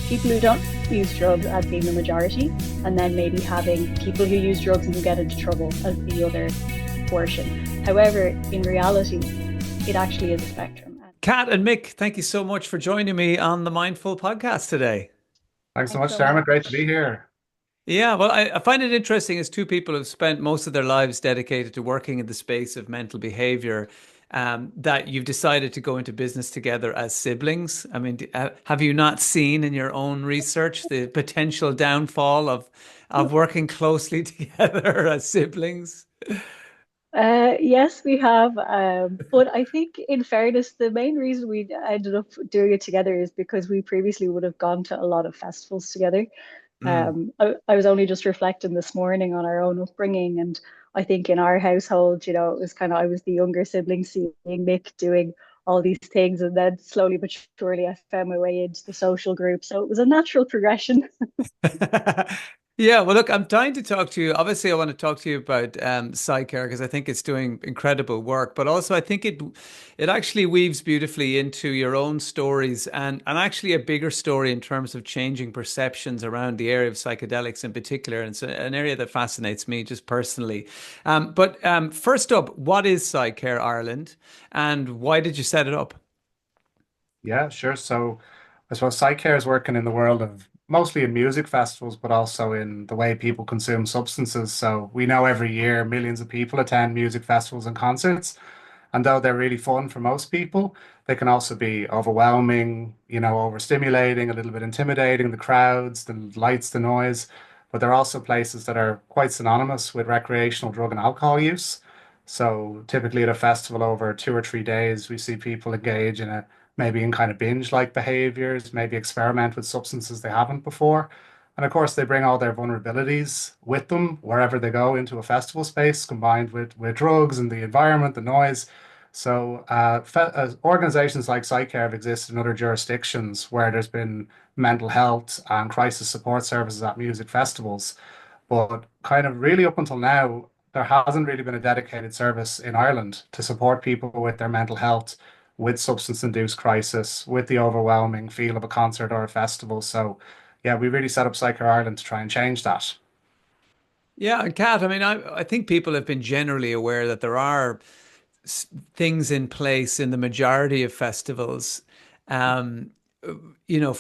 people who don't use drugs as being the majority, and then maybe having people who use drugs and who get into trouble as the other portion. However, in reality, it actually is a spectrum. Kat and Mick, thank you so much for joining me on the Mindful podcast today. Thanks so Thanks much, so Dermot. Great to much. be here. Yeah, well, I find it interesting as two people who've spent most of their lives dedicated to working in the space of mental behavior, that you've decided to go into business together as siblings. I mean, have you not seen in your own research the potential downfall of working closely together as siblings? Yes, we have. But I think, in fairness, the main reason we ended up doing it together is because we previously would have gone to a lot of festivals together. Mm. I was only just reflecting this morning on our own upbringing, and I think in our household, it was kind of I was the younger sibling, seeing Mick doing all these things, and then slowly but surely I found my way into the social group. So it was a natural progression. Yeah, well, look, I'm dying to talk to you. Obviously, I want to talk to you about PsyCare because I think it's doing incredible work, but also I think it actually weaves beautifully into your own stories and actually a bigger story in terms of changing perceptions around the area of psychedelics in particular. And it's an area that fascinates me just personally. But first up, what is PsyCare Ireland, and why did you set it up? Yeah, sure. So I suppose PsyCare is working in the world of mostly in music festivals, but also in the way people consume substances. So we know every year millions of people attend music festivals and concerts. And though they're really fun for most people, they can also be overwhelming, overstimulating, a little bit intimidating, the crowds, the lights, the noise. But they're also places that are quite synonymous with recreational drug and alcohol use. So typically at a festival over 2 or 3 days, we see people engage in maybe in kind of binge-like behaviors, maybe experiment with substances they haven't before. And of course, they bring all their vulnerabilities with them wherever they go into a festival space, combined with drugs and the environment, the noise. So, organizations like PsyCare have existed in other jurisdictions where there's been mental health and crisis support services at music festivals. But kind of really up until now, there hasn't really been a dedicated service in Ireland to support people with their mental health, with substance-induced crisis, with the overwhelming feel of a concert or a festival. So, yeah, we really set up PsyCare Ireland to try and change that. Yeah, and Kat, I mean, I think people have been generally aware that there are things in place in the majority of festivals, um,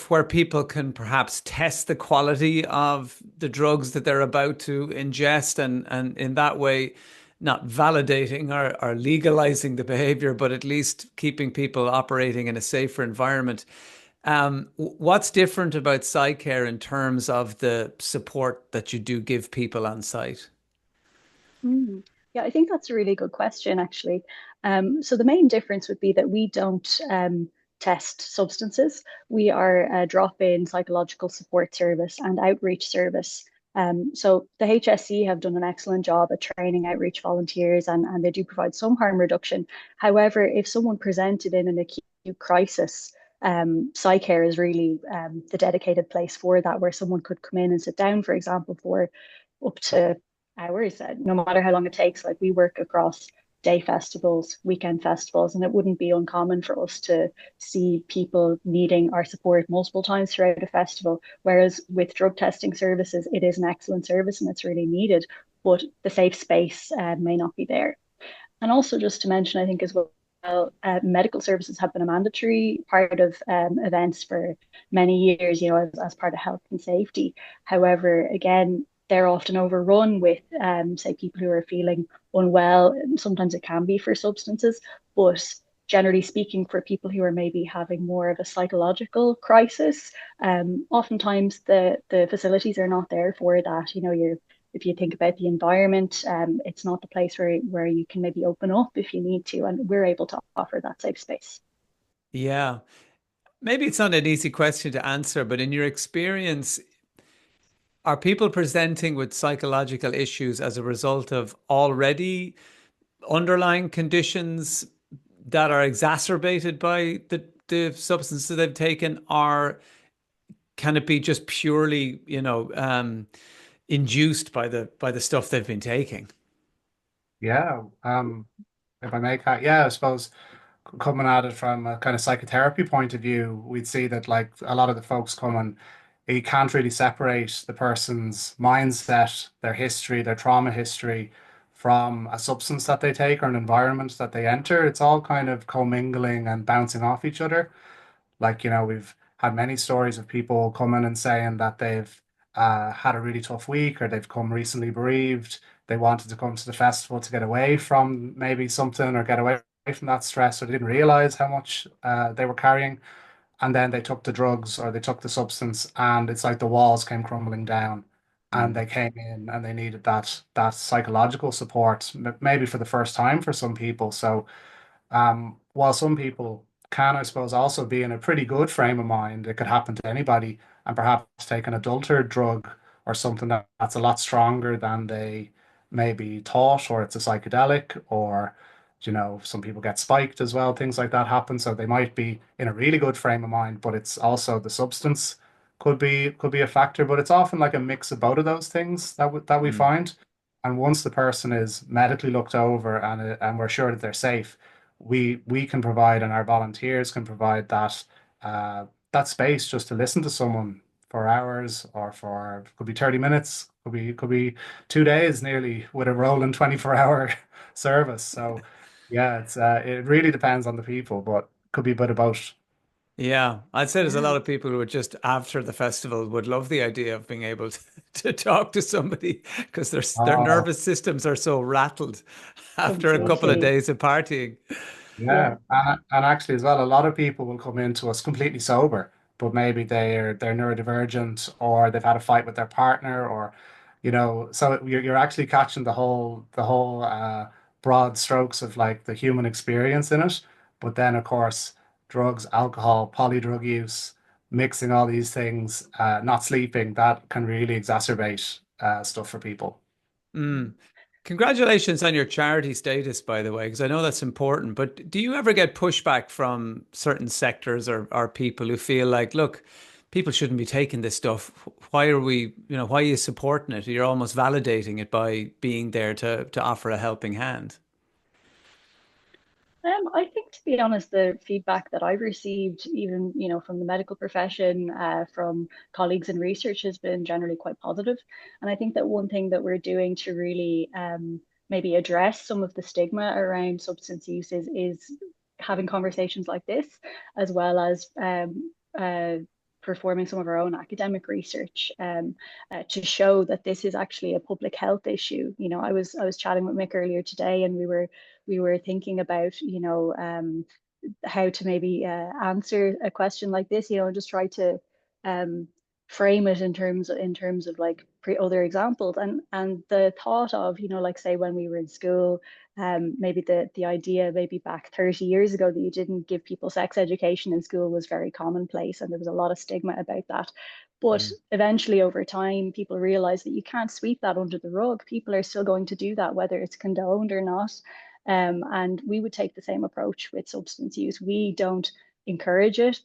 where people can perhaps test the quality of the drugs that they're about to ingest, and in that way, not validating or legalizing the behavior, but at least keeping people operating in a safer environment. What's different about PsyCare in terms of the support that you do give people on site? Hmm. Yeah, I think that's a really good question, actually. So the main difference would be that we don't test substances. We are a drop-in psychological support service and outreach service. So the HSC have done an excellent job at training outreach volunteers, and they do provide some harm reduction. However, if someone presented in an acute crisis, PsyCare is really the dedicated place for that, where someone could come in and sit down, for example, for up to hours, no matter how long it takes. Like, we work across day festivals, weekend festivals, and it wouldn't be uncommon for us to see people needing our support multiple times throughout a festival. Whereas with drug testing services, it is an excellent service and it's really needed, but the safe space may not be there. And also, just to mention, I think as well, medical services have been a mandatory part of events for many years, as part of health and safety. However, again, they're often overrun with, say, people who are feeling unwell. Sometimes it can be for substances, but generally speaking, for people who are maybe having more of a psychological crisis, oftentimes the facilities are not there for that. You're if you think about the environment, it's not the place where you can maybe open up if you need to, and we're able to offer that safe space. Yeah. Maybe it's not an easy question to answer, but in your experience, are people presenting with psychological issues as a result of already underlying conditions that are exacerbated by the substances they've taken, or can it be just purely, induced by the stuff they've been taking? Yeah. If I may, Kat, yeah, I suppose coming at it from a kind of psychotherapy point of view, we'd see that like a lot of the folks come and you can't really separate the person's mindset, their history, their trauma history from a substance that they take or an environment that they enter. It's all kind of commingling and bouncing off each other. Like, we've had many stories of people coming and saying that they've had a really tough week or they've come recently bereaved. They wanted to come to the festival to get away from maybe something or get away from that stress, or they didn't realize how much they were carrying. And then they took the drugs or they took the substance, and it's like the walls came crumbling down. And Mm, they came in and they needed that psychological support, maybe for the first time for some people. So while some people can, I suppose, also be in a pretty good frame of mind, it could happen to anybody, and perhaps take an adulterate drug or something that's a lot stronger than they maybe thought, or it's a psychedelic, or some people get spiked as well, things like that happen. So they might be in a really good frame of mind, but it's also the substance could be a factor, but it's often like a mix of both of those things that we mm. find. And once the person is medically looked over and we're sure that they're safe, we can provide and our volunteers can provide that space just to listen to someone for hours or for could be 30 minutes, could be 2 days nearly with a rolling 24-hour service. So yeah, it really depends on the people, but could be a bit of both. Yeah, I'd say there's a Yeah, lot of people who would just after the festival would love the idea of being able to talk to somebody because their Oh, nervous systems are so rattled after a couple of completely. days of partying. Yeah. yeah, and actually as well, a lot of people will come into us completely sober, but maybe they're neurodivergent or they've had a fight with their partner, or so you're actually catching the whole broad strokes of like the human experience in it. But then of course, drugs, alcohol, polydrug use, mixing all these things, not sleeping, that can really exacerbate stuff for people. Mm. Congratulations on your charity status, by the way, because I know that's important. But do you ever get pushback from certain sectors or people who feel like, look, people shouldn't be taking this stuff. Why are we, why are you supporting it? You're almost validating it by being there to offer a helping hand. I think, to be honest, the feedback that I've received, even from the medical profession, from colleagues in research, has been generally quite positive. And I think that one thing that we're doing to really maybe address some of the stigma around substance use is having conversations like this, as well as performing some of our own academic research to show that this is actually a public health issue. I was chatting with Mick earlier today, and we were thinking about, how to maybe answer a question like this, and just try to um, frame it in terms of like other examples, and the thought of, like say when we were in school, maybe the idea maybe back 30 years ago that you didn't give people sex education in school was very commonplace, and there was a lot of stigma about that. But Mm, eventually, over time, people realize that you can't sweep that under the rug. People are still going to do that, whether it's condoned or not. And we would take the same approach with substance use. We don't encourage it.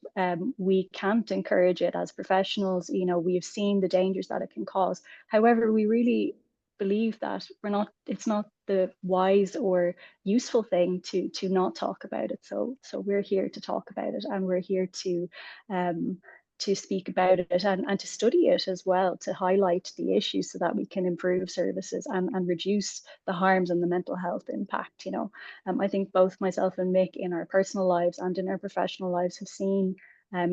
We can't encourage it as professionals. We've seen the dangers that it can cause. However, we really believe that it's not the wise or useful thing to not talk about it. So we're here to talk about it, and we're here um, to speak about it, and to study it as well, to highlight the issues so that we can improve services and reduce the harms and the mental health impact. I think both myself and Mick, in our personal lives and in our professional lives, have seen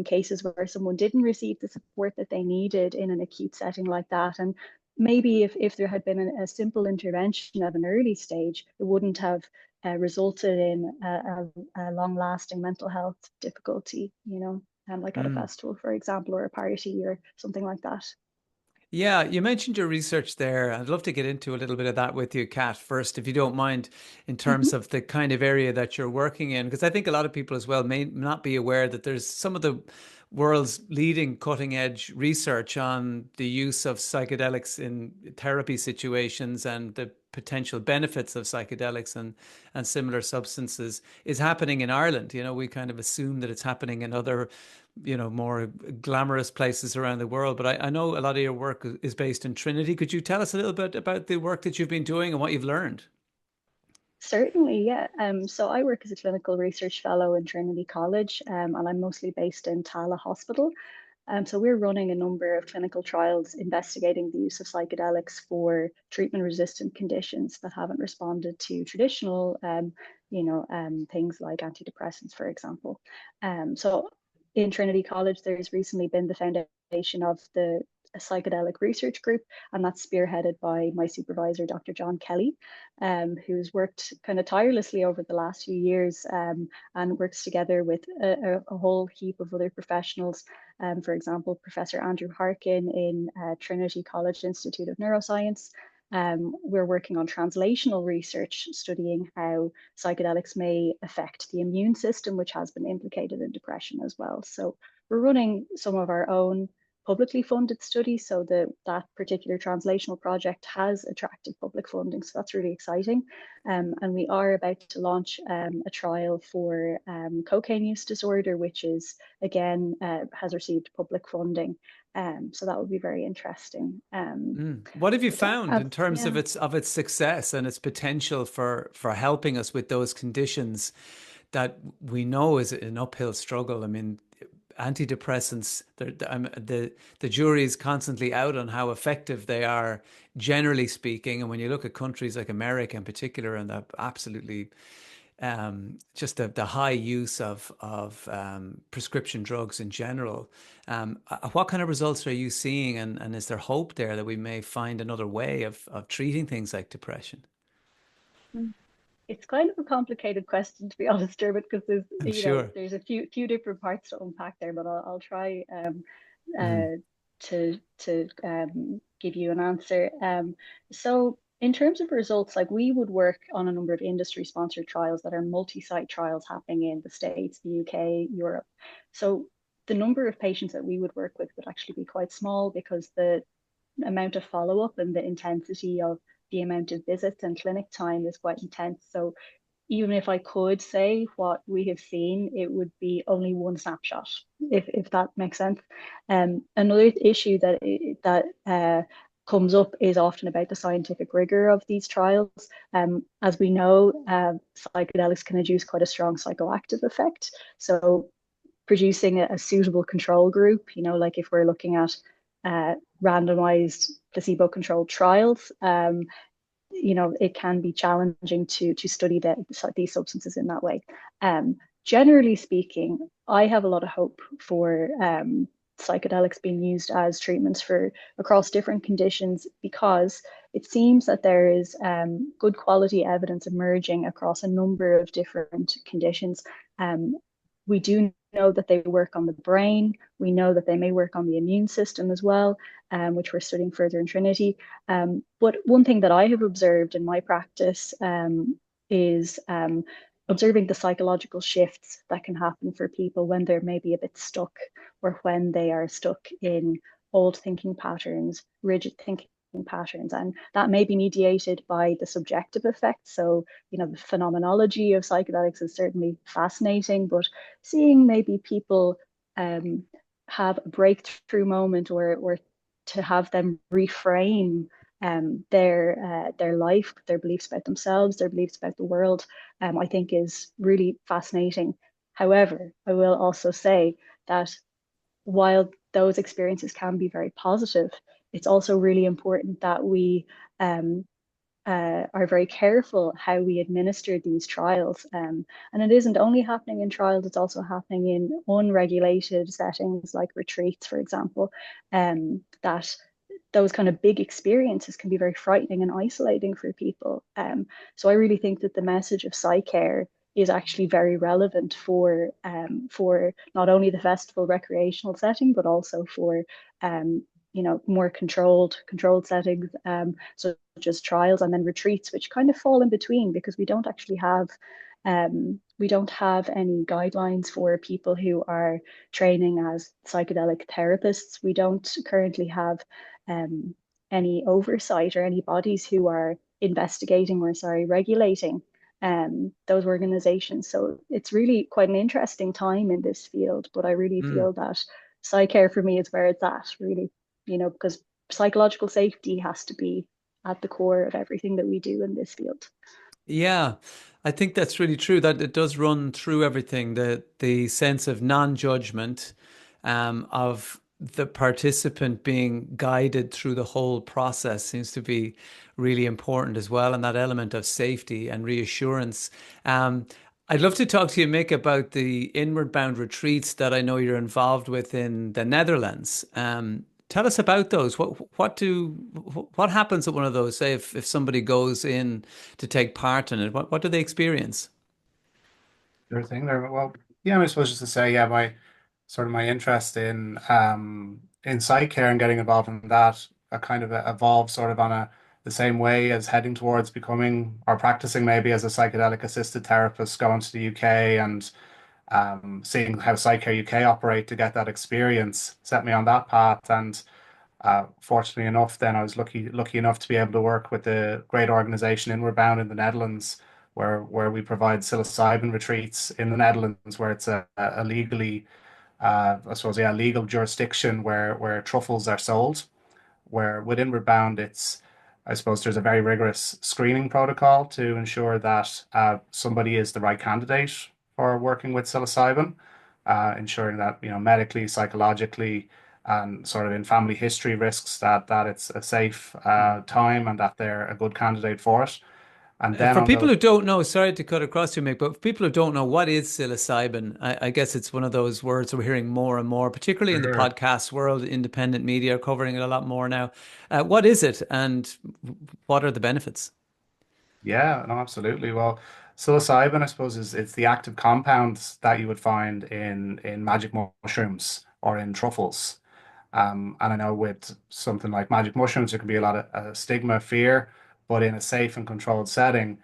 cases where someone didn't receive the support that they needed in an acute setting like that. And maybe if there had been a simple intervention at an early stage, it wouldn't have resulted in a long-lasting mental health difficulty, like at a mm. festival, for example, or a party or something like that. Yeah, you mentioned your research there. I'd love to get into a little bit of that with you, Kat, first, if you don't mind, in terms Mhm. of the kind of area that you're working in. Because I think a lot of people as well may not be aware that there's some of the world's leading cutting edge research on the use of psychedelics in therapy situations and the potential benefits of psychedelics and similar substances is happening in Ireland. We kind of assume that it's happening in other more glamorous places around the world. But I know a lot of your work is based in Trinity. Could you tell us a little bit about the work that you've been doing and what you've learned? Certainly, yeah. So I work as a clinical research fellow in Trinity College, and I'm mostly based in Tala Hospital. So we're running a number of clinical trials investigating the use of psychedelics for treatment-resistant conditions that haven't responded to traditional, things like antidepressants, for example. So in Trinity College, there's recently been the foundation of the psychedelic research group, and that's spearheaded by my supervisor, Dr. John Kelly, who's worked kind of tirelessly over the last few years, and works together with a whole heap of other professionals. For example, Professor Andrew Harkin in Trinity College Institute of Neuroscience. We're working on translational research, studying how psychedelics may affect the immune system, which has been implicated in depression as well. So we're running some of our own publicly funded studies, so that particular translational project has attracted public funding, so that's really exciting. And we are about to launch a trial for cocaine use disorder, which is again has received public funding. So that would be very interesting. What have you But yeah, found in terms yeah. of its success and its potential for helping us with those conditions that we know is an uphill struggle? I mean, antidepressants, the jury is constantly out on how effective they are, generally speaking. And when you look at countries like America in particular, and the absolutely just the high use of prescription drugs in general, what kind of results are you seeing? And is there hope there that we may find another way of treating things like depression? Mm. It's kind of a complicated question, to be honest, Dermot, because there's, I'm sure. there's a few different parts to unpack there, but I'll try Mm, to give you an answer. So in terms of results, like we would work on a number of industry-sponsored trials that are multi-site trials happening in the States, the UK, Europe. So the number of patients that we would work with would actually be quite small because the amount of follow-up and the intensity of the amount of visits and clinic time is quite intense. So even if I could say what we have seen, it would be only one snapshot, if that makes sense. Another issue that comes up is often about the scientific rigor of these trials. As we know, psychedelics can induce quite a strong psychoactive effect. So producing a suitable control group, like if we're looking at randomized placebo-controlled trials, it can be challenging to study these substances in that way. Generally speaking, I have a lot of hope for psychedelics being used as treatments for across different conditions because it seems that there is good quality evidence emerging across a number of different conditions. We do know that they work on the brain. We know that they may work on the immune system as well, which we're studying further in Trinity. But one thing that I have observed in my practice is observing the psychological shifts that can happen for people when they're maybe a bit stuck or when they are stuck in old thinking patterns, rigid thinking patterns. And that may be mediated by the subjective effects. So, the phenomenology of psychedelics is certainly fascinating, but seeing maybe people have a breakthrough moment or to have them reframe their life, their beliefs about themselves, their beliefs about the world, I think is really fascinating. However, I will also say that while those experiences can be very positive, it's also really important that we are very careful how we administer these trials. And it isn't only happening in trials, it's also happening in unregulated settings like retreats, for example, that those kind of big experiences can be very frightening and isolating for people. So I really think that the message of PsyCare is actually very relevant for not only the festival recreational setting, but also for more controlled settings, such as trials and then retreats, which kind of fall in between because we don't have any guidelines for people who are training as psychedelic therapists. We don't currently have any oversight or any bodies who are investigating or, sorry, regulating those organizations. So it's really quite an interesting time in this field, but I really mm. feel that PsyCare for me is where it's at, really, because psychological safety has to be at the core of everything that we do in this field. Yeah, I think that's really true. That it does run through everything. The sense of non-judgment, of the participant being guided through the whole process seems to be really important as well, and that element of safety and reassurance. Um, I'd love to talk to you, Mick, about the inward bound retreats that I know you're involved with in the Netherlands. Tell us about those. What happens at one of those? Say if somebody goes in to take part in it, what do they experience? Sure thing there. Well, yeah, I suppose just to say, yeah, my sort of my interest in psych care and getting involved in that kind of evolved sort of on the same way as heading towards becoming or practicing maybe as a psychedelic assisted therapist, going to the UK and seeing how PsyCare UK operate to get that experience set me on that path. And fortunately enough, then I was lucky enough to be able to work with the great organization Inward Bound in the Netherlands, where we provide psilocybin retreats in the Netherlands, where it's a legally, I suppose, yeah, legal jurisdiction where truffles are sold. Where with Inward Bound, I suppose, there's a very rigorous screening protocol to ensure that somebody is the right candidate for working with psilocybin, ensuring that, medically, psychologically, and sort of in family history risks that it's a safe time and that they're a good candidate for it. And then For on people those, who don't know, sorry to cut across you, Mick, but for people who don't know, what is psilocybin? I guess it's one of those words we're hearing more and more, particularly in the sure. podcast world. Independent media are covering it a lot more now. What is it, and what are the benefits? Yeah, no, absolutely. Well, psilocybin, I suppose, is it's the active compounds that you would find in magic mushrooms or in truffles. And I know with something like magic mushrooms, there can be a lot of stigma, fear, but in a safe and controlled setting,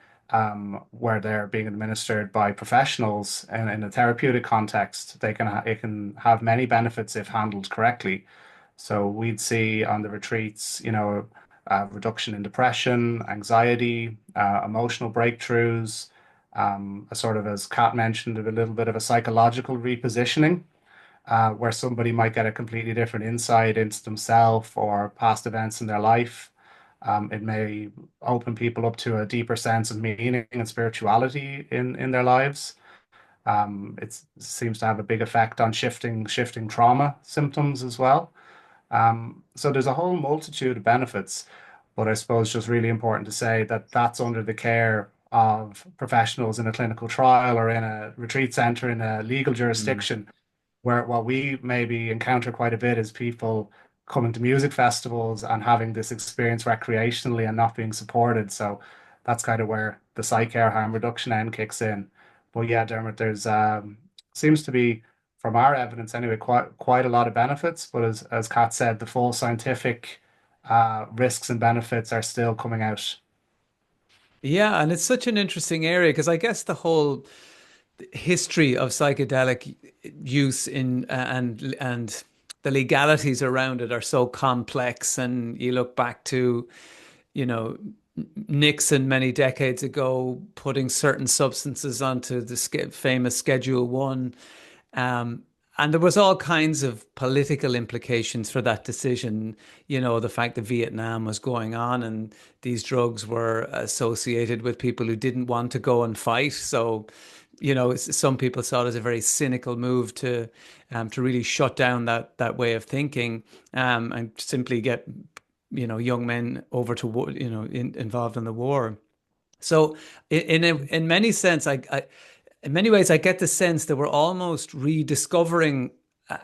where they're being administered by professionals and in a therapeutic context, it can have many benefits if handled correctly. So we'd see on the retreats, reduction in depression, anxiety, emotional breakthroughs, a sort of, as Kat mentioned, a little bit of a psychological repositioning where somebody might get a completely different insight into themselves or past events in their life. It may open people up to a deeper sense of meaning and spirituality in their lives. It seems to have a big effect on shifting trauma symptoms as well. So there's a whole multitude of benefits, but I suppose just really important to say that that's under the care of professionals in a clinical trial or in a retreat center in a legal Mm. jurisdiction where what we maybe encounter quite a bit is people coming to music festivals and having this experience recreationally and not being supported. So that's kind of where the PsyCare harm reduction end kicks in. But yeah, Dermot, there's seems to be, from our evidence anyway, quite a lot of benefits. But as Kat said, the full scientific risks and benefits are still coming out. Yeah, and it's such an interesting area because I guess the whole history of psychedelic use in and the legalities around it are so complex, and you look back to, you know, Nixon many decades ago putting certain substances onto the famous Schedule One, um, and there was all kinds of political implications for that decision. You know, the fact that Vietnam was going on and these drugs were associated with people who didn't want to go and fight. So, some people saw it as a very cynical move to really shut down that way of thinking, and simply get, young men over to war, involved in the war. So in many sense, in many ways, I get the sense that we're almost rediscovering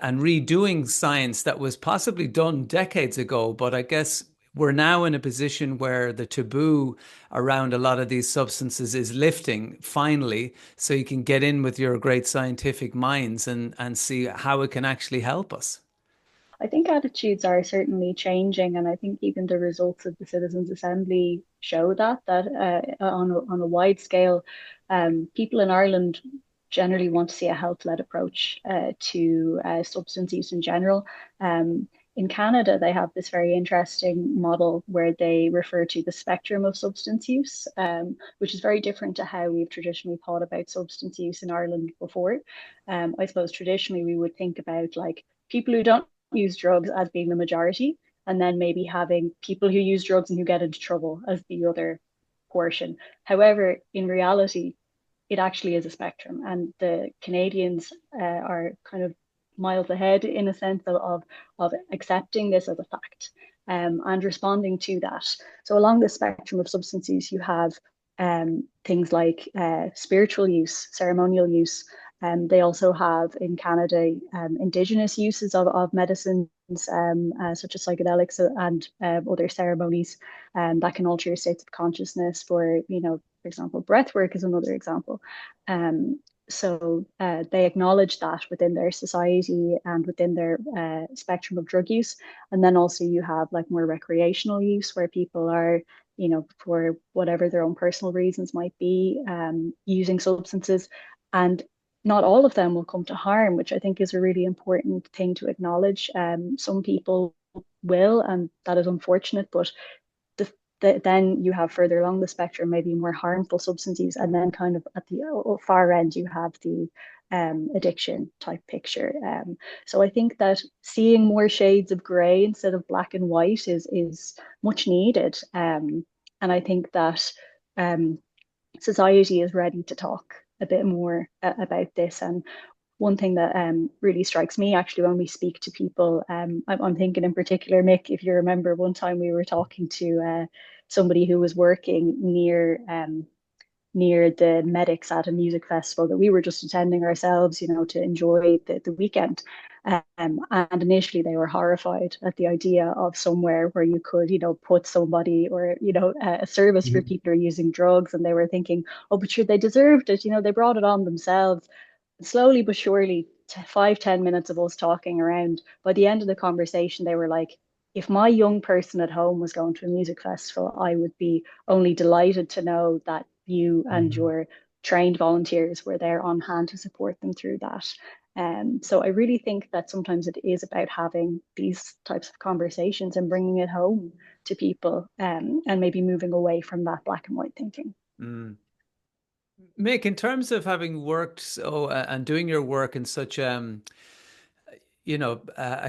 and redoing science that was possibly done decades ago. But I guess we're now in a position where the taboo around a lot of these substances is lifting finally, so you can get in with your great scientific minds and see how it can actually help us. I think attitudes are certainly changing, and I think even the results of the Citizens' Assembly show that on a wide scale, people in Ireland generally want to see a health-led approach to substance use in general. In Canada, they have this very interesting model where they refer to the spectrum of substance use, which is very different to how we've traditionally thought about substance use in Ireland before. I suppose traditionally we would think about like people who don't use drugs as being the majority, and then maybe having people who use drugs and who get into trouble as the other portion. However, in reality, it actually is a spectrum, and the Canadians are kind of miles ahead in a sense of accepting this as a fact and responding to that. So along the spectrum of substance use, you have things like spiritual use, ceremonial use. They also have in Canada indigenous uses of medicines such as psychedelics and other ceremonies that can alter your states of consciousness. For example, breath work is another example. So they acknowledge that within their society and within their spectrum of drug use. And then also you have like more recreational use where people are, for whatever their own personal reasons might be, using substances. And not all of them will come to harm, which I think is a really important thing to acknowledge. Some people will, and that is unfortunate, but then you have further along the spectrum, maybe more harmful substance use, and then kind of at the far end, you have the addiction type picture. So I think that seeing more shades of grey instead of black and white is much needed. And I think that society is ready to talk a bit more about this. And one thing that really strikes me actually when we speak to people, I'm thinking in particular, Mick, if you remember one time we were talking to somebody who was working near the medics at a music festival that we were just attending ourselves, to enjoy the weekend. And initially they were horrified at the idea of somewhere where you could, put somebody or, a service for Mhm. people who are using drugs. And they were thinking, oh, but sure, they deserved it. They brought it on themselves. Slowly but surely, 5, 10 minutes of us talking around, by the end of the conversation, they were like, if my young person at home was going to a music festival, I would be only delighted to know that you and Mhm. your trained volunteers were there on hand to support them through that. So I really think that sometimes it is about having these types of conversations and bringing it home to people, and maybe moving away from that black and white thinking. Mm. Mick, in terms of having worked and doing your work in such a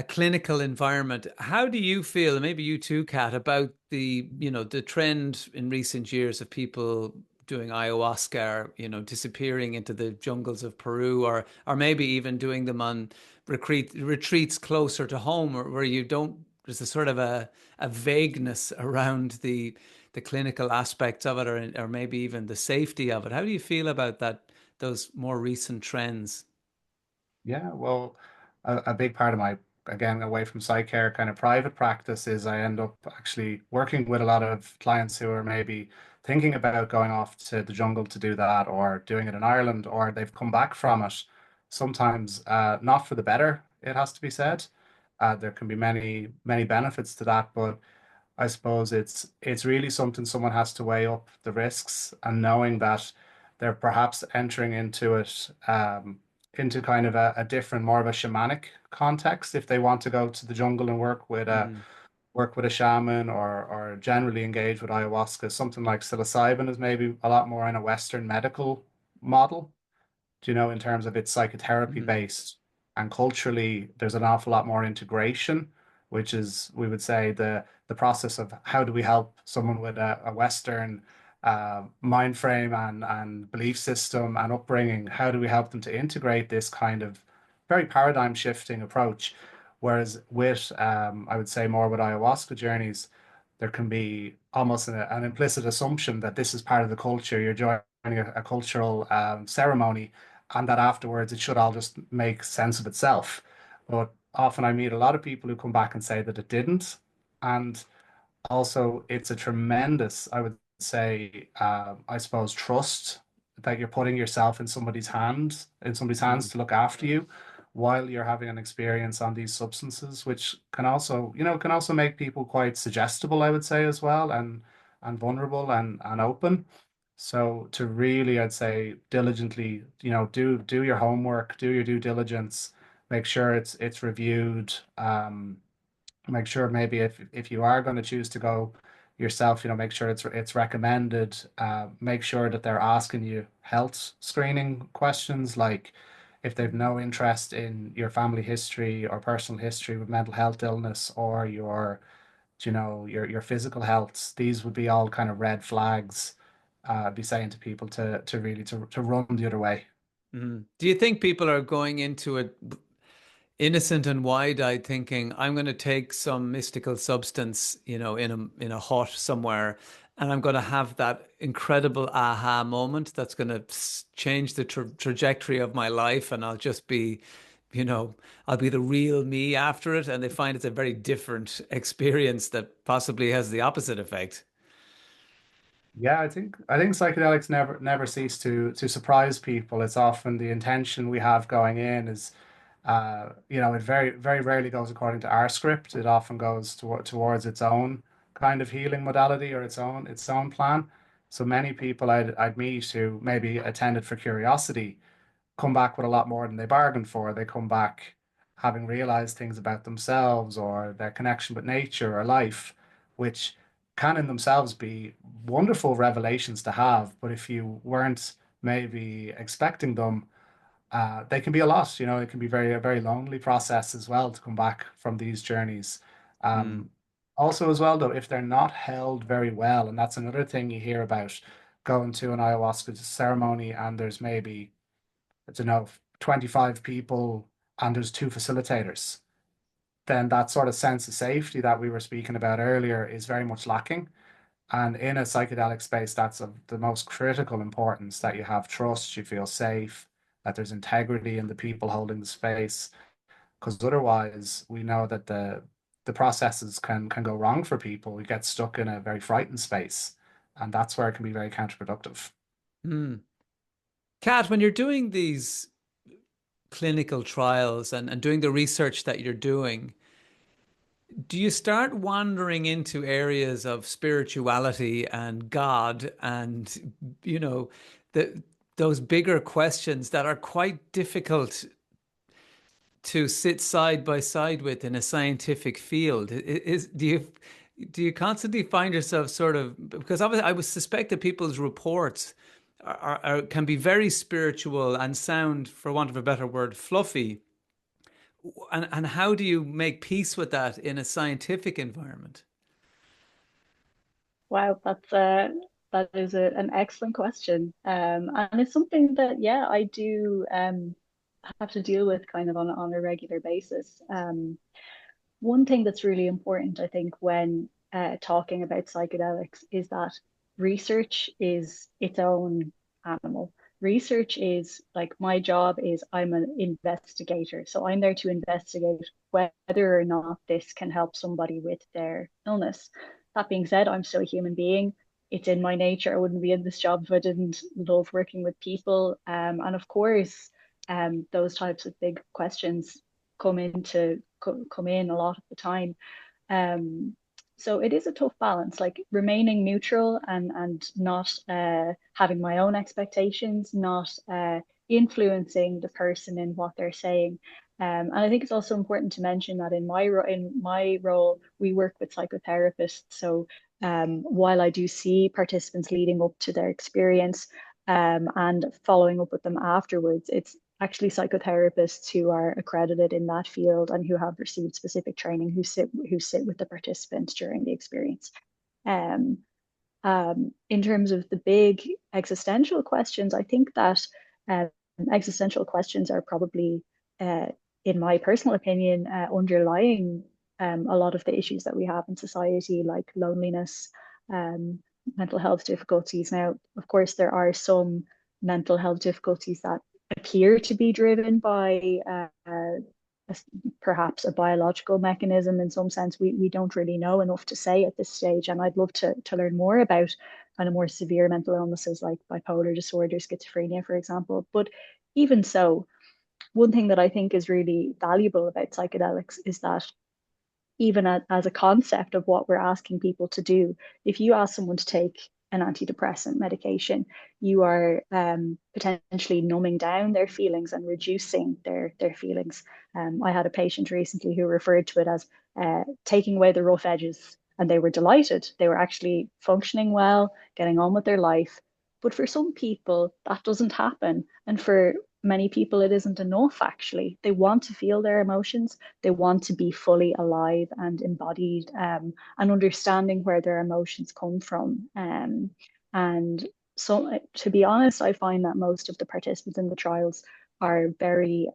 clinical environment, how do you feel, and maybe you too, Kat, about the trend in recent years of people doing ayahuasca, or, disappearing into the jungles of Peru, or maybe even doing them on retreats closer to home, or where you don't, there's a sort of a vagueness around the clinical aspects of it, or maybe even the safety of it. How do you feel about those more recent trends? Yeah, well, a big part of my, again, away from PsyCare kind of private practice is I end up actually working with a lot of clients who are maybe thinking about going off to the jungle to do that or doing it in Ireland, or they've come back from it. Sometimes not for the better, it has to be said. There can be many, many benefits to that, but I suppose it's really something someone has to weigh up the risks and knowing that they're perhaps entering into it into kind of a different, more of a shamanic context if they want to go to the jungle and Mm, work with a shaman or generally engage with ayahuasca. Something like psilocybin is maybe a lot more in a Western medical model, in terms of its psychotherapy mm, based and culturally, there's an awful lot more integration, which is, we would say, the process of how do we help someone with a Western mind frame and belief system and upbringing, how do we help them to integrate this kind of very paradigm shifting approach? Whereas with, I would say more with ayahuasca journeys, there can be almost an implicit assumption that this is part of the culture. You're joining a cultural ceremony and that afterwards it should all just make sense of itself. But often I meet a lot of people who come back and say that it didn't. And also, it's a tremendous, I would say, I suppose, trust that you're putting yourself in somebody's hands mm, to look after you while you're having an experience on these substances, which can also make people quite suggestible, I would say, as well, and vulnerable and open. So to really, I'd say, diligently, do your homework, do your due diligence, make sure it's reviewed. Make sure maybe if you are going to choose to go yourself, make sure it's recommended. Make sure that they're asking you health screening questions, like if they've no interest in your family history or personal history with mental health illness or your physical health. These would be all kind of red flags. be saying to people to really to run the other way. Mm. Do you think people are going into it innocent and wide-eyed, thinking, I'm going to take some mystical substance, in a hut somewhere, and I'm going to have that incredible aha moment that's going to change the trajectory of my life, and I'll just be, you know, I'll be the real me after it, and they find it's a very different experience that possibly has the opposite effect. Yeah, I think psychedelics never cease to surprise people. It's often the intention we have going in is, it very rarely goes according to our script. It often goes towards its own kind of healing modality or its own plan. So many people I'd meet who maybe attended for curiosity come back with a lot more than they bargained for. They come back having realized things about themselves or their connection with nature or life, which can in themselves be wonderful revelations to have. But if you weren't maybe expecting them, they can be a lot. It can be a very lonely process as well to come back from these journeys. Mm. Um, Also, as well, though, if they're not held very well, and that's another thing you hear about going to an ayahuasca ceremony, and there's maybe, I don't know, 25 people and there's two facilitators, then that sort of sense of safety that we were speaking about earlier is very much lacking. And in a psychedelic space, that's of the most critical importance, that you have trust, you feel safe, that there's integrity in the people holding the space. Because otherwise, we know that the processes can go wrong for people. We get stuck in a very frightened space, and that's where it can be very counterproductive. Mm. Kat, when you're doing these clinical trials and doing the research that you're doing, do you start wandering into areas of spirituality and God and, you know, the those bigger questions that are quite difficult to sit side by side with in a scientific field? Do you constantly find yourself sort of, because obviously I would suspect that people's reports can be very spiritual and sound, for want of a better word, fluffy. And how do you make peace with that in a scientific environment? Wow, that is an excellent question. And it's something that, yeah, I do have to deal with kind of on a regular basis. One thing that's really important, I think, when talking about psychedelics is that research is its own animal. Research is like, my job is, I'm an investigator. So I'm there to investigate whether or not this can help somebody with their illness. That being said, I'm still a human being. It's in my nature. I wouldn't be in this job if I didn't love working with people. And of course, those types of big questions come in a lot of the time. Um, so it is a tough balance, like remaining neutral and not having my own expectations, not influencing the person in what they're saying. And I think it's also important to mention that in my role, we work with psychotherapists. So while I do see participants leading up to their experience and following up with them afterwards, it's actually psychotherapists who are accredited in that field and who have received specific training who sit with the participants during the experience. Um, in terms of the big existential questions, I think that um, existential questions are probably, uh, in my personal opinion, underlying a lot of the issues that we have in society, like loneliness, um, mental health difficulties. Now, of course, there are some mental health difficulties that appear to be driven by perhaps a biological mechanism in some sense. We don't really know enough to say at this stage, and I'd love to learn more about kind of more severe mental illnesses like bipolar disorder, schizophrenia, for example. But even so, one thing that I think is really valuable about psychedelics is that even as a concept of what we're asking people to do. If you ask someone to take an antidepressant medication, you are potentially numbing down their feelings and reducing their feelings. I had a patient recently who referred to it as taking away the rough edges, and they were delighted. They were actually functioning well, getting on with their life. But for some people, that doesn't happen. And for many people, it isn't enough, actually. They want to feel their emotions, they want to be fully alive and embodied, and understanding where their emotions come from. And So, to be honest, I find that most of the participants in the trials are very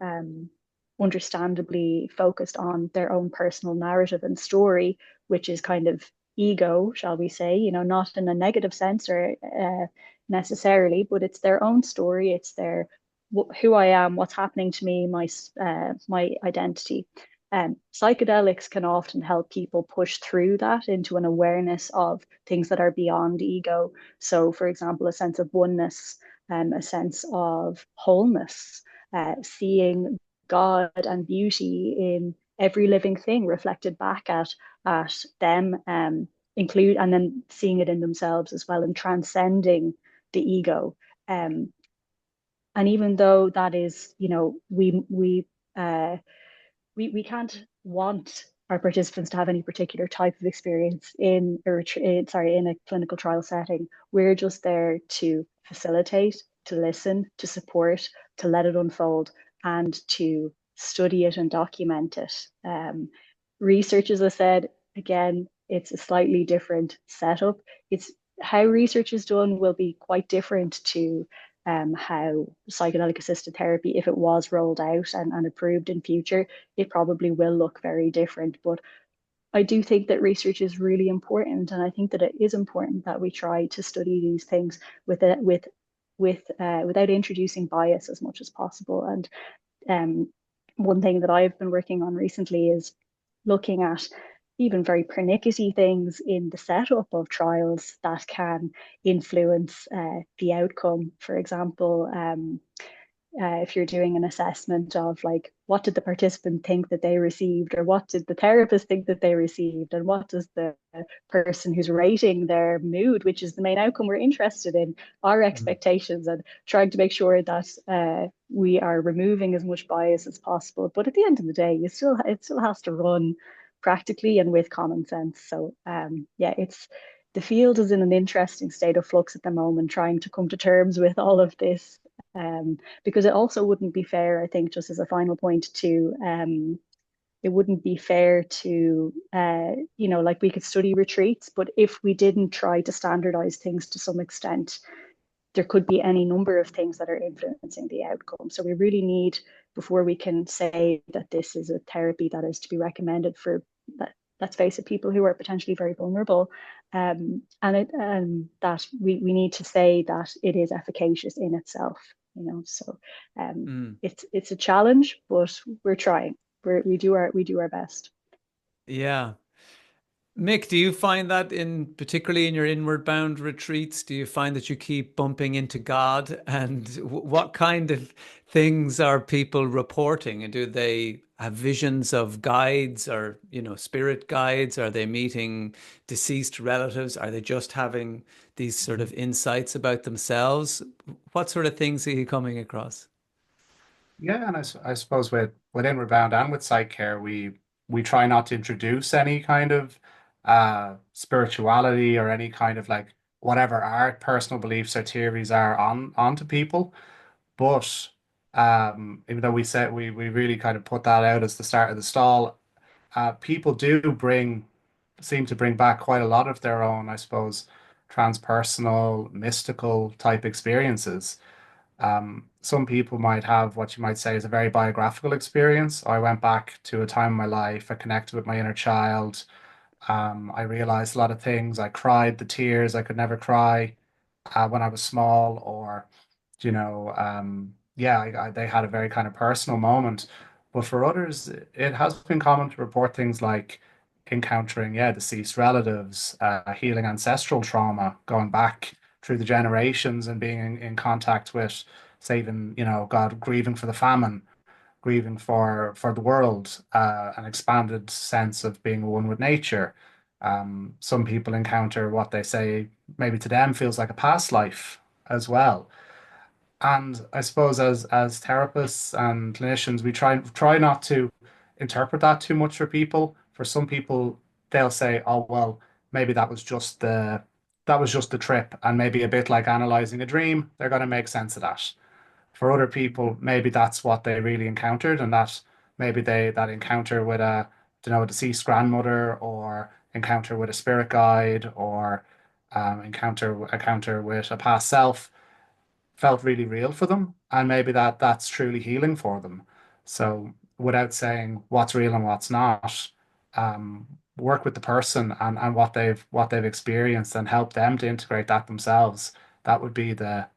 understandably focused on their own personal narrative and story, which is kind of ego, shall we say, not in a negative sense or necessarily, but it's their own story. It's their who I am, what's happening to me, my identity. Psychedelics can often help people push through that into an awareness of things that are beyond ego. So, for example, a sense of oneness, a sense of wholeness, seeing God and beauty in every living thing reflected back at them, include and then seeing it in themselves as well, and transcending the ego. Um, and even though that is, uh, we can't want our participants to have any particular type of experience in a in a clinical trial setting. We're just there to facilitate, to listen, to support, to let it unfold, and to study it and document it. Research, as I said, again, it's a slightly different setup. It's how research is done will be quite different to how psychedelic assisted therapy, if it was rolled out and approved in future, it probably will look very different. But I do think that research is really important, and I think that it is important that we try to study these things without introducing bias as much as possible. And um, one thing that I've been working on recently is looking at even very pernickety things in the setup of trials that can influence the outcome. For example, if you're doing an assessment of like what did the participant think that they received, or what did the therapist think that they received, and what does the person who's rating their mood, which is the main outcome we're interested in, our expectations, and trying to make sure that we are removing as much bias as possible. But at the end of the day, it still has to run practically and with common sense. So yeah, it's the field is in an interesting state of flux at the moment, trying to come to terms with all of this. Because it also wouldn't be fair, I think, just as a final point, to it wouldn't be fair to like we could study retreats, but if we didn't try to standardize things to some extent, there could be any number of things that are influencing the outcome. So we really need, before we can say that this is a therapy that is to be recommended for, let's face it, people who are potentially very vulnerable, and that we need to say that it is efficacious in itself. So Mm. it's a challenge, but we're trying. We do our best. Yeah. Mick, do you find that particularly in your inward bound retreats, do you find that you keep bumping into God? And what kind of things are people reporting? And do they have visions of guides or, spirit guides? Are they meeting deceased relatives? Are they just having these sort of insights about themselves? What sort of things are you coming across? Yeah, and I suppose with Inward Bound and with PsyCare, we try not to introduce any kind of spirituality or any kind of like whatever our personal beliefs or theories are onto people. But even though we said we really kind of put that out as the start of the stall, people do bring seem to bring back quite a lot of their own, I suppose, transpersonal, mystical type experiences. Some people might have what you might say is a very biographical experience. I went back to a time in my life, I connected with my inner child. I realized a lot of things. I cried the tears I could never cry when I was small, or, yeah, they had a very kind of personal moment. But for others, it has been common to report things like encountering, yeah, deceased relatives, healing ancestral trauma, going back through the generations and being in contact with, say, even, God, grieving for the famine, grieving for the world, an expanded sense of being one with nature. Some people encounter what they say maybe to them feels like a past life as well. And I suppose as therapists and clinicians, we try not to interpret that too much for people. For some people, they'll say, "Oh, well, maybe that was just the trip," and maybe a bit like analyzing a dream, they're going to make sense of that. For other people, maybe that's what they really encountered, and that maybe that encounter with a deceased grandmother or encounter with a spirit guide or encounter with a past self felt really real for them, and maybe that's truly healing for them. So without saying what's real and what's not, work with the person and what they've experienced and help them to integrate that themselves. That would be the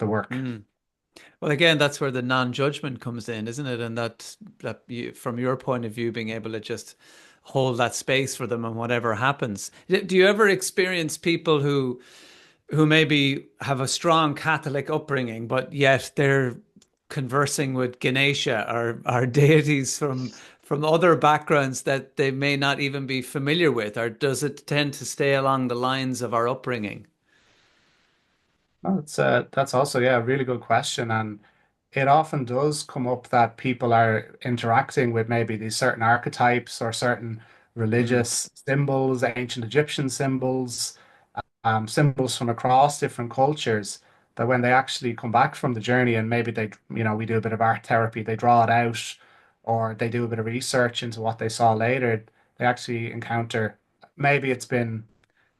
work. Mm. Well, again, that's where the non-judgment comes in, isn't it? And that you, from your point of view, being able to just hold that space for them and whatever happens. Do you ever experience people who maybe have a strong Catholic upbringing, but yet they're conversing with Ganesha or deities from other backgrounds that they may not even be familiar with, or does it tend to stay along the lines of our upbringing? Oh, that's also, yeah, a really good question. And it often does come up that people are interacting with maybe these certain archetypes or certain Mm, religious symbols, ancient Egyptian symbols, symbols from across different cultures, that when they actually come back from the journey and maybe we do a bit of art therapy, they draw it out, or they do a bit of research into what they saw later, they actually encounter, maybe it's been,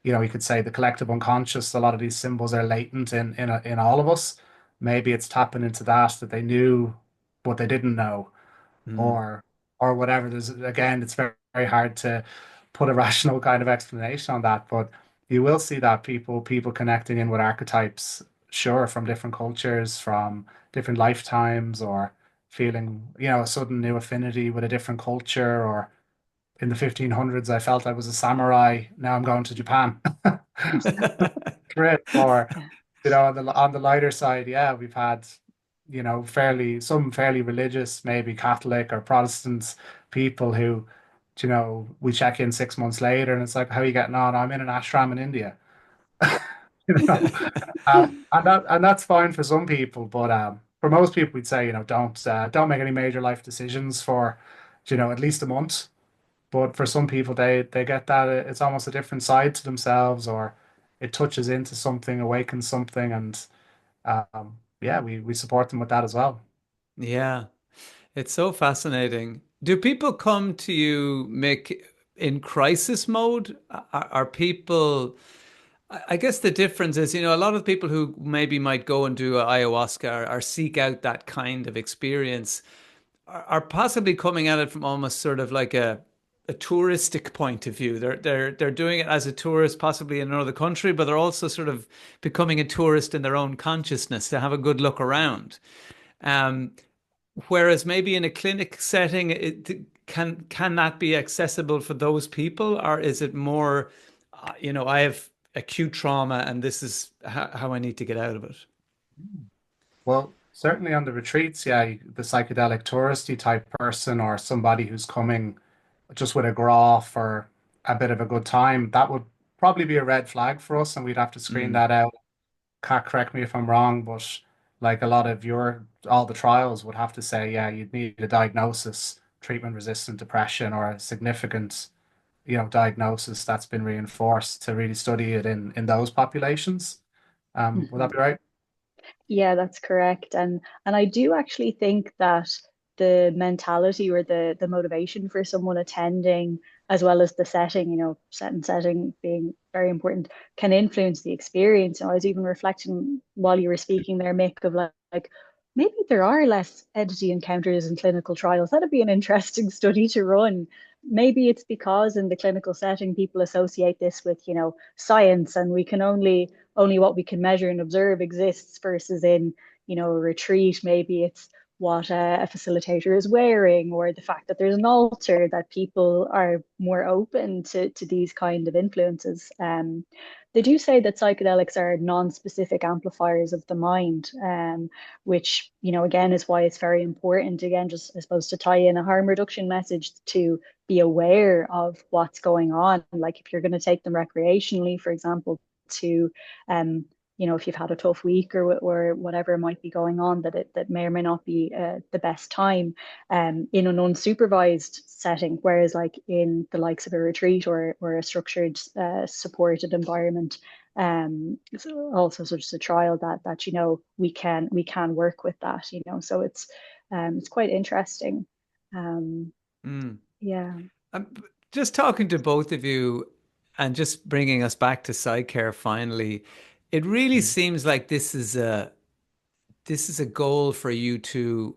you could say the collective unconscious. A lot of these symbols are latent in all of us. Maybe it's tapping into that they knew, but they didn't know, mm. or or whatever. There's again, it's very, very hard to put a rational kind of explanation on that, but you will see that people connecting in with archetypes, sure, from different cultures, from different lifetimes, or feeling, a sudden new affinity with a different culture, or in the 1500s, I felt I was a samurai. Now I'm going to Japan. Trip, or Yeah. on the lighter side, yeah, we've had, fairly religious, maybe Catholic or Protestant people who, we check in 6 months later, and it's like, how are you getting on? I'm in an ashram in India. You know, and that's fine for some people, but for most people, we'd say, don't make any major life decisions for, at least a month. But for some people, they get that it's almost a different side to themselves, or it touches into something, awakens something, and yeah, we support them with that as well. Yeah, it's so fascinating. Do people come to you, Mick, in crisis mode? Are people, I guess the difference is, a lot of people who maybe might go and do ayahuasca or seek out that kind of experience are possibly coming at it from almost sort of like a touristic point of view. They're doing it as a tourist, possibly in another country, but they're also sort of becoming a tourist in their own consciousness to have a good look around. Um, Whereas maybe in a clinic setting, can that be accessible for those people, or is it more, I have acute trauma and this is how I need to get out of it? Well, certainly on the retreats, yeah, the psychedelic touristy type person, or somebody who's coming just with a graph or a bit of a good time, that would probably be a red flag for us, and we'd have to screen Mm, that out. Kat, correct me if I'm wrong, but like a lot of all the trials would have to say, yeah, you'd need a diagnosis, treatment-resistant depression, or a significant, diagnosis that's been reinforced to really study it in those populations. Would that Mhm. be right? Yeah, that's correct. And I do actually think that the mentality or the motivation for someone attending, as well as the setting, set and setting being very important, can influence the experience. I was even reflecting while you were speaking there, Mick, of like maybe there are less entity encounters in clinical trials. That'd be an interesting study to run. Maybe it's because in the clinical setting people associate this with, science, and we can only what we can measure and observe exists, versus in, a retreat, maybe it's what a facilitator is wearing, or the fact that there's an altar, that people are more open to these kind of influences. They do say that psychedelics are non-specific amplifiers of the mind, which, again, is why it's very important, again, just I suppose to tie in a harm reduction message, to be aware of what's going on. Like if you're going to take them recreationally, for example, to um, if you've had a tough week, or whatever might be going on, that may or may not be the best time in an unsupervised setting. Whereas like in the likes of a retreat, or a structured supported environment, so also such as a trial, that we can work with that. So it's quite interesting. Um, mm. yeah. Um, just talking to both of you, And just bringing us back to PsyCare finally, it really seems like this is a goal for you to,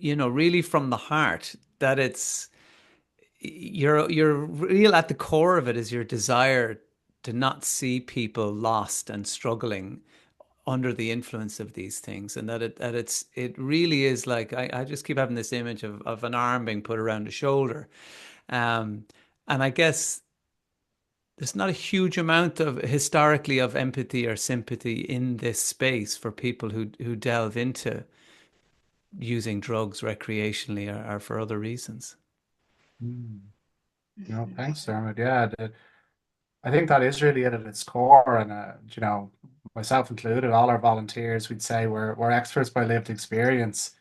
really from the heart, that it's you're real at the core of it is your desire to not see people lost and struggling under the influence of these things, and it really is like I just keep having this image of an arm being put around a shoulder, um, and I guess there's not a huge amount of historically of empathy or sympathy in this space for people who delve into using drugs recreationally or for other reasons. Mm. No, thanks, Dermot. Yeah, I think that is really it at its core, and myself included, all our volunteers, we'd say we're experts by lived experience.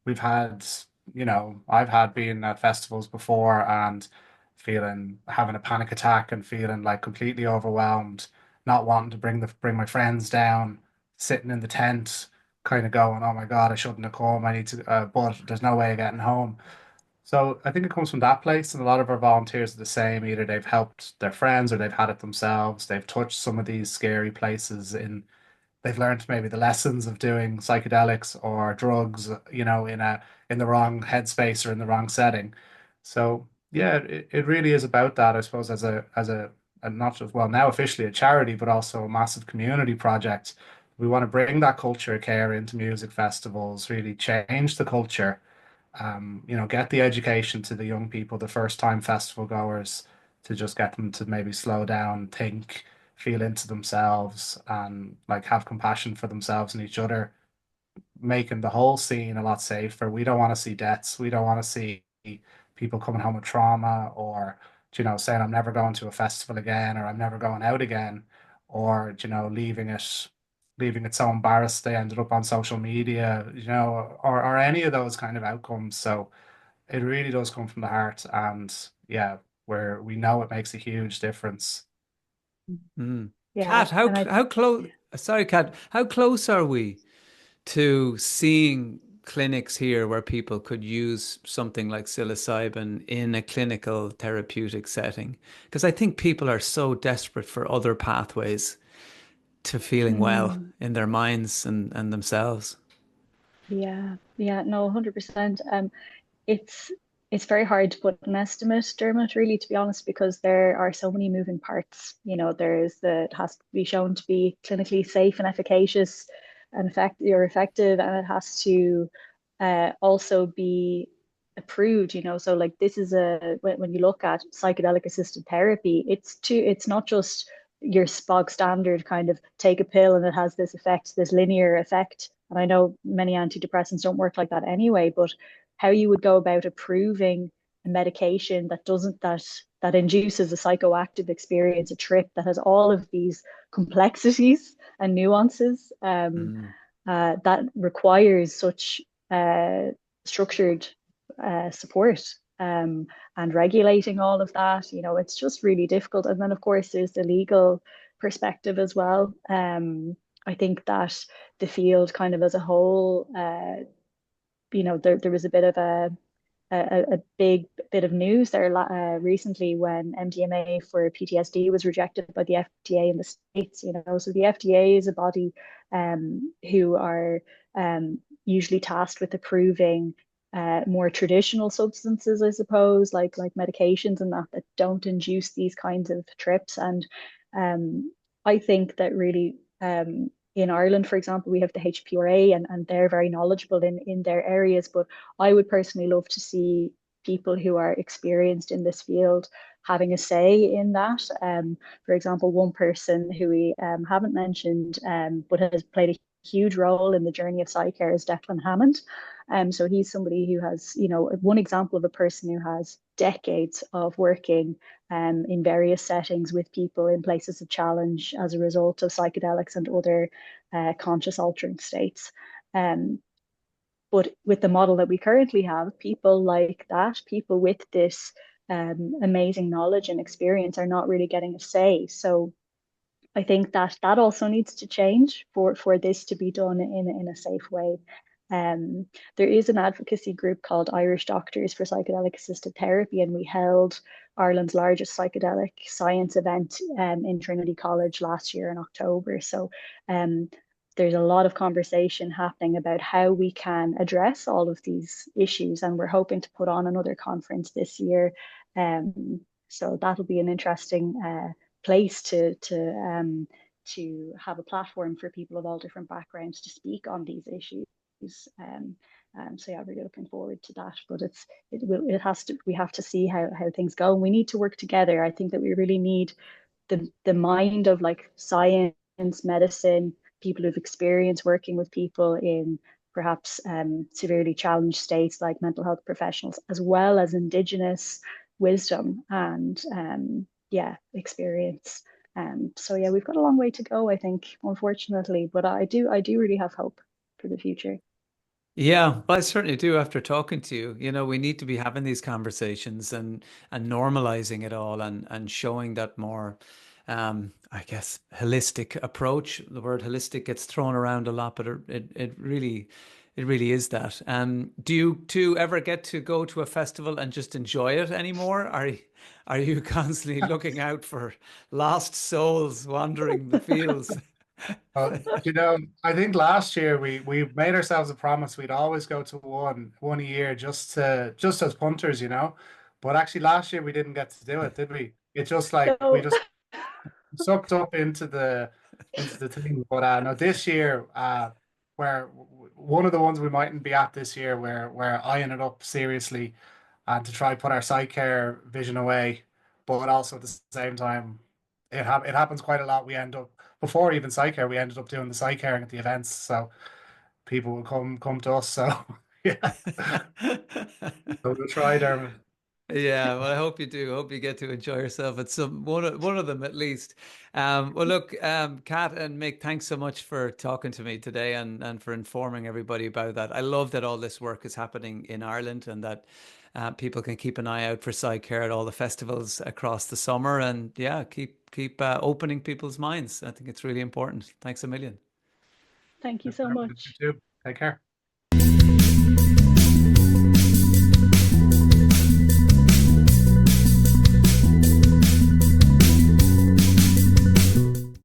We've had, I've had been at festivals before and having a panic attack and feeling like completely overwhelmed, not wanting to bring my friends down, sitting in the tent, kind of going, "Oh my God, I shouldn't have come. I need to," but there's no way of getting home. So I think it comes from that place, and a lot of our volunteers are the same. Either they've helped their friends or they've had it themselves. They've touched some of these scary places they've learned maybe the lessons of doing psychedelics or drugs, in the wrong headspace or in the wrong setting. So yeah, it really is about that, I suppose, as a not just well now officially a charity, but also a massive community project. We want to bring that culture of care into music festivals, really change the culture, get the education to the young people, the first time festival goers, to just get them to maybe slow down, think, feel into themselves, and like have compassion for themselves and each other, making the whole scene a lot safer. We don't want to see deaths. We don't want to see people coming home with trauma or, saying I'm never going to a festival again or I'm never going out again or, leaving it so embarrassed they ended up on social media, or any of those kind of outcomes. So it really does come from the heart, and yeah, where we know it makes a huge difference. Mm. Yeah, Kat, and I how close? Sorry, Kat, how close are we to seeing clinics here where people could use something like psilocybin in a clinical therapeutic setting? Because I think people are so desperate for other pathways to feeling well mm, in their minds and themselves. yeah, no, 100%. It's it's very hard to put an estimate, Dermot, really, to be honest, because there are so many moving parts. It has to be shown to be clinically safe and efficacious and effective, and it has to also be approved, So like this is when you look at psychedelic assisted therapy, it's not just your bog standard kind of take a pill and it has this effect, this linear effect. And I know many antidepressants don't work like that anyway, but how you would go about approving a medication that doesn't that induces a psychoactive experience, a trip that has all of these complexities and nuances, Mm, that requires such uh, structured support, and regulating all of that. It's just really difficult. And then, of course, there's the legal perspective as well. I think that the field, kind of as a whole, there was a bit of a big bit of news there recently when MDMA for PTSD was rejected by the FDA in the States. So the FDA is a body who are usually tasked with approving more traditional substances, I suppose, like medications and that don't induce these kinds of trips. And I think that really, in Ireland, for example, we have the HPRA, and they're very knowledgeable in their areas. But I would personally love to see people who are experienced in this field having a say in that. For example, one person who we haven't mentioned, but has played a huge role in the journey of PsyCare, is Declan Hammond. So he's somebody who has, one example of a person who has decades of working in various settings with people in places of challenge as a result of psychedelics and other conscious altering states. Um, but with the model that we currently have, people like that, people with this amazing knowledge and experience, are not really getting a say. So I think that that also needs to change for this to be done in a safe way. Um, there is an advocacy group called Irish Doctors for Psychedelic Assisted Therapy, and we held Ireland's largest psychedelic science event in Trinity College last year in October. So um, there's a lot of conversation happening about how we can address all of these issues, and we're hoping to put on another conference this year. So that'll be an interesting place to have a platform for people of all different backgrounds to speak on these issues. Um, so yeah, really looking forward to that. But it has to we have to see how things go. And we need to work together. I think that we really need the mind of like science, medicine, people who've experienced working with people in perhaps severely challenged states like mental health professionals, as well as Indigenous wisdom and yeah, experience. So yeah, we've got a long way to go, I think, unfortunately, but I do really have hope for the future. Yeah, well, I certainly do after talking to you. We need to be having these conversations and normalizing it all and showing that more I guess holistic approach. The word holistic gets thrown around a lot, but it really is that. Do you two ever get to go to a festival and just enjoy it anymore? Are you constantly looking out for lost souls wandering the fields? I think last year we made ourselves a promise we'd always go to one a year just as punters, you know. But actually last year we didn't get to do it, did we? It's just like we No, just sucked up into the thing. But no, this year, where one of the ones we mightn't be at this year, where eyeing it up seriously, and to try put our PsyCare vision away, but also at the same time, it happens quite a lot. We end up before even PsyCare, we ended up doing the PsyCaring at the events, so people will come to us. So yeah, so we'll try, Dermot. Yeah, well, I hope you do. I hope you get to enjoy yourself at some one of them at least. Well, look, Kat and Mick, thanks so much for talking to me today and for informing everybody about that. I love that all this work is happening in Ireland and that people can keep an eye out for PsyCare at all the festivals across the summer and yeah, keep opening people's minds. I think it's really important. Thanks a million. thank you so You much. too. Take care.